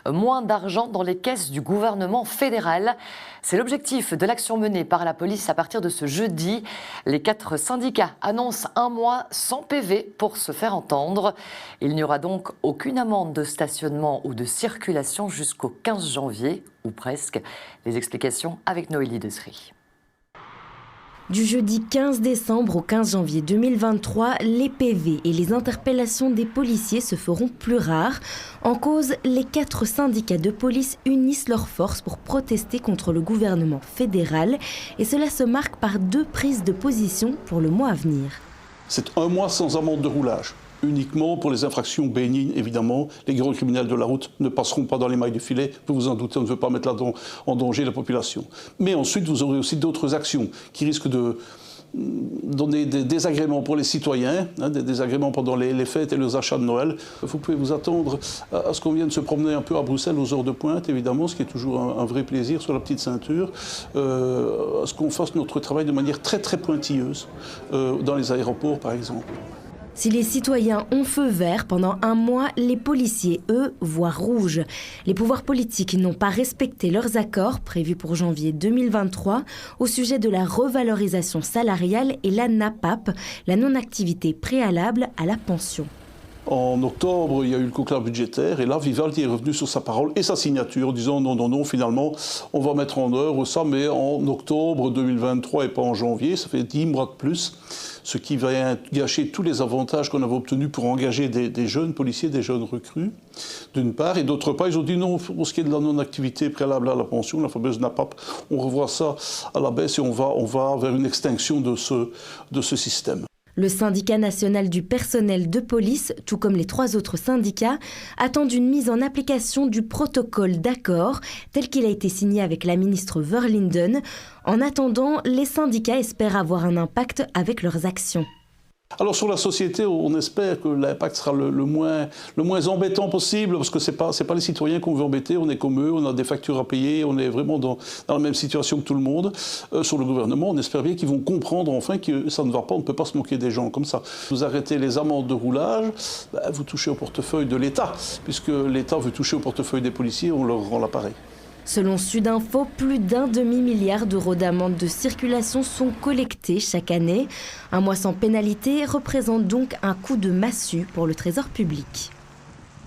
moins d'argent dans les caisses du gouvernement fédéral. C'est l'objectif de l'action menée par la police à partir de ce jeudi. Les 4 syndicats annoncent un mois sans PV pour se faire entendre. Il n'y aura donc aucune amende de stationnement ou de circulation jusqu'au 15 janvier, ou presque. Les explications avec Noélie Dessery. Du jeudi 15 décembre au 15 janvier 2023, les PV et les interpellations des policiers se feront plus rares. En cause, les 4 syndicats de police unissent leurs forces pour protester contre le gouvernement fédéral. Et cela se marque par 2 prises de position pour le mois à venir. C'est un mois sans amende de roulage. Uniquement pour les infractions bénignes, évidemment. Les gros criminels de la route ne passeront pas dans les mailles du filet. Vous vous en doutez, on ne veut pas mettre là en danger la population. Mais ensuite, vous aurez aussi d'autres actions qui risquent de donner des désagréments pour les citoyens, des désagréments pendant les fêtes et les achats de Noël. Vous pouvez vous attendre à ce qu'on vienne se promener un peu à Bruxelles aux heures de pointe, évidemment, ce qui est toujours un vrai plaisir sur la petite ceinture, à ce qu'on fasse notre travail de manière très très pointilleuse, dans les aéroports par exemple. Si les citoyens ont feu vert pendant un mois, les policiers, eux, voient rouge. Les pouvoirs politiques n'ont pas respecté leurs accords prévus pour janvier 2023 au sujet de la revalorisation salariale et la NAPAP, la non-activité préalable à la pension. En octobre, il y a eu le conclave budgétaire et là, Vivaldi est revenu sur sa parole et sa signature en disant non, finalement, on va mettre en œuvre ça, mais en octobre 2023 et pas en janvier, ça fait 10 mois de plus, ce qui va gâcher tous les avantages qu'on avait obtenus pour engager des jeunes policiers, des jeunes recrues, d'une part, et d'autre part, ils ont dit non, pour ce qui est de la non-activité préalable à la pension, la fameuse NAPAP, on revoit ça à la baisse et on va vers une extinction de ce système. Le syndicat national du personnel de police, tout comme les 3 autres syndicats, attendent une mise en application du protocole d'accord tel qu'il a été signé avec la ministre Verlinden. En attendant, les syndicats espèrent avoir un impact avec leurs actions. Alors sur la société, on espère que l'impact sera le moins embêtant possible, parce que c'est pas les citoyens qu'on veut embêter, on est comme eux, on a des factures à payer, on est vraiment dans la même situation que tout le monde. Sur le gouvernement, on espère bien qu'ils vont comprendre enfin que ça ne va pas, on ne peut pas se moquer des gens comme ça. Vous arrêtez les amendes de roulage, vous touchez au portefeuille de l'État, puisque l'État veut toucher au portefeuille des policiers, on leur rend l'appareil. Selon Sudinfo, plus d'un demi-milliard d'euros d'amendes de circulation sont collectés chaque année. Un mois sans pénalité représente donc un coup de massue pour le trésor public.